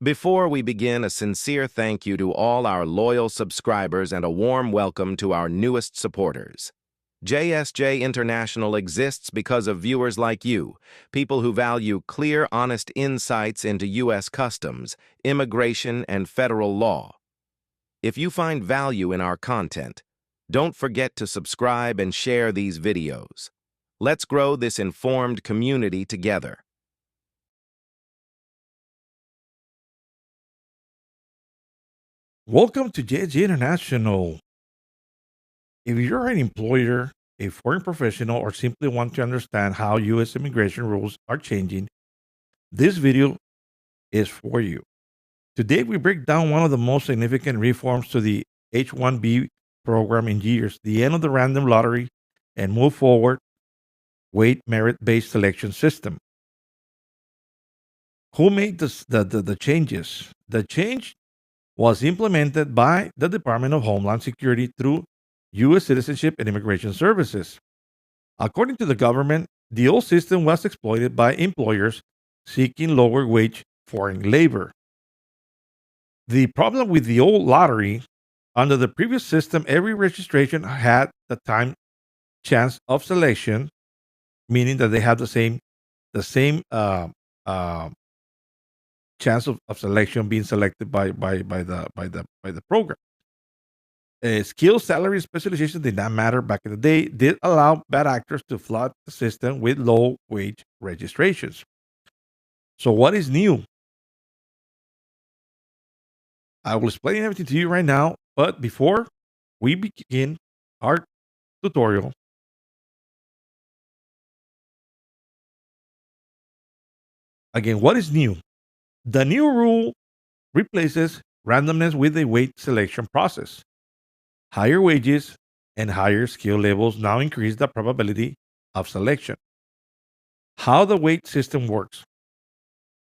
Before we begin, a sincere thank you to all our loyal subscribers and a warm welcome to our newest supporters. JSJ International exists because of viewers like you, people who value clear, honest insights into U.S. customs, immigration, and federal law. If you find value in our content, don't forget to subscribe and share these videos. Let's grow this informed community together. Welcome to JJ International. If you're an employer, a foreign professional, or simply want to understand how U.S. immigration rules are changing, this video is for you. Today, we break down one of the most significant reforms to the H-1B program in years, the end of the random lottery, and move forward weight merit-based selection system. Who made the changes? The change was implemented by the Department of Homeland Security through U.S. Citizenship and Immigration Services. According to the government, the old system was exploited by employers seeking lower wage foreign labor. The problem with the old lottery, under the previous system, every registration had the time chance of selection, meaning that they had the same chance of selection being selected by the program. Skill, salary, specialization did not matter back in the day, did allow bad actors to flood the system with low wage registrations. So, what is new? I will explain everything to you right now, but before we begin our tutorial, again, what is new? The new rule replaces randomness with a weight selection process. Higher wages and higher skill levels now increase the probability of selection. How the weight system works.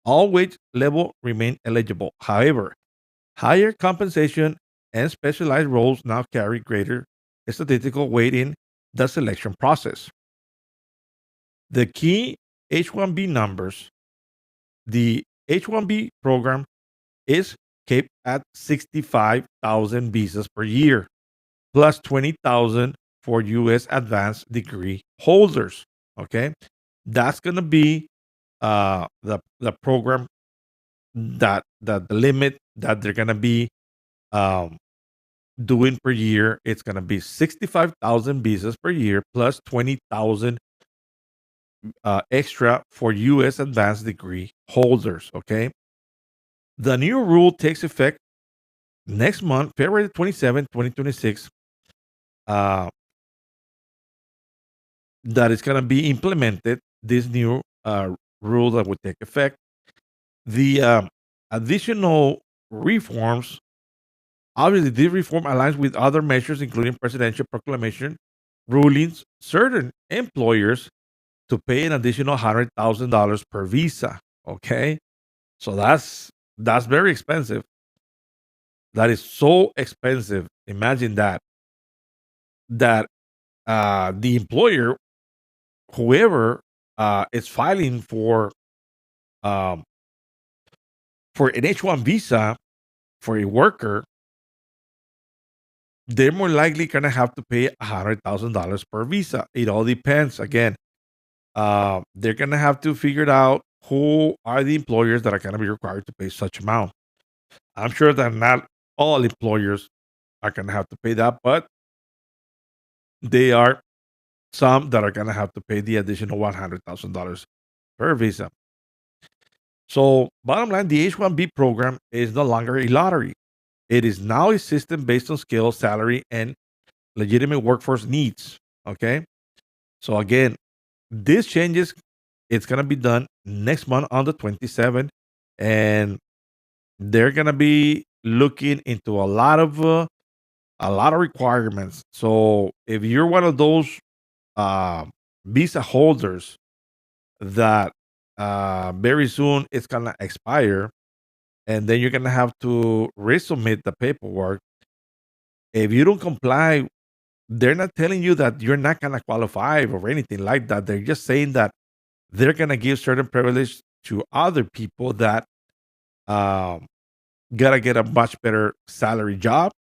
All wage level remain eligible. However, higher compensation and specialized roles now carry greater statistical weight in the selection process. The key H-1B numbers. The H-1B program is capped at 65,000 visas per year, plus 20,000 for U.S. advanced degree holders. Okay, that's going to be the program that the limit that they're going to be um, doing per year. It's going to be 65,000 visas per year plus 20,000 extra for U.S. advanced degree holders. Okay, the new rule takes effect next month, February 27, 2026. Uh, that is going to be implemented. This new rule that would take effect. The additional reforms, obviously, this reform aligns with other measures, including presidential proclamation rulings, certain employers to pay an additional $100,000 per visa. Okay, so that's very expensive. That is so expensive. Imagine that the employer, whoever is filing um, for an H-1 visa for a worker, they're more likely gonna have to pay $100,000 per visa. It all depends. Again, they're gonna have to figure it out who are the employers that are gonna be required to pay such amount. I'm sure that not all employers are gonna have to pay that, but they are some that are gonna have to pay the additional $100,000 per visa. So, bottom line, the H-1B program is no longer a lottery. It is now a system based on skill, salary, and legitimate workforce needs. Okay. So again, these changes, it's gonna be done next month on the 27th, and they're gonna be looking into a lot of requirements. So if you're one of those uh, visa holders that very soon it's gonna expire, and then you're gonna have to resubmit the paperwork. If you don't comply, they're not telling you that you're not gonna qualify or anything like that. They're just saying that they're gonna give certain privilege to other people that um, gotta get a much better salary job,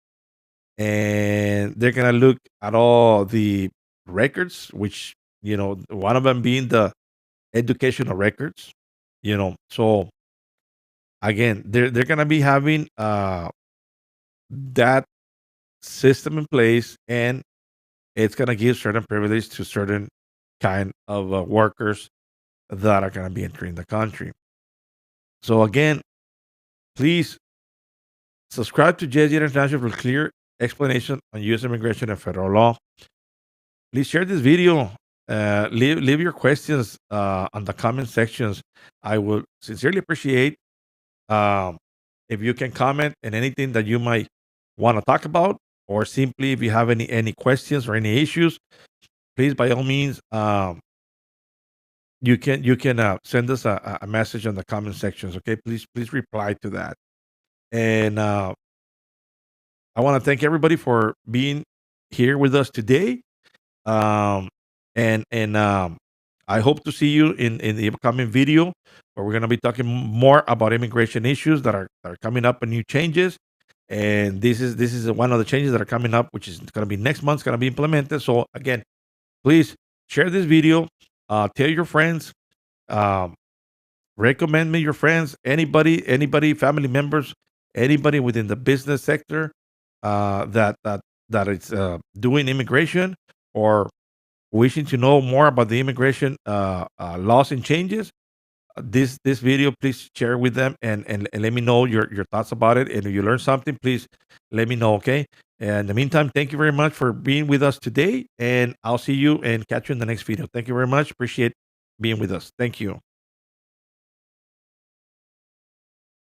and they're gonna look at all the records, which one of them being the educational records. So again, they're gonna be having that system in place, and it's gonna give certain privilege to certain kind of workers that are gonna be entering the country. So again, please subscribe to JSG International for clear explanation on U.S. immigration and federal law. Please share this video. Leave your questions on the comment sections. I would sincerely appreciate um, if you can comment on anything that you might want to talk about, or simply if you have any questions or any issues, please by all means you can send us a message on the comment sections. Okay, please reply to that. And I want to thank everybody for being here with us today. Um, and I hope to see you in the upcoming video, where we're going to be talking more about immigration issues that are coming up and new changes. And this is one of the changes that are coming up, which is going to be next month's going to be implemented. So again, please share this video, tell your friends, um, recommend me your friends, anybody, family members, anybody within the business sector that is doing immigration, or wishing to know more about the immigration laws and changes. This video, please share with them, and let me know your thoughts about it. And if you learn something, please let me know. Okay. And in the meantime, thank you very much for being with us today, and I'll see you and catch you in the next video. Thank you very much. Appreciate being with us. Thank you.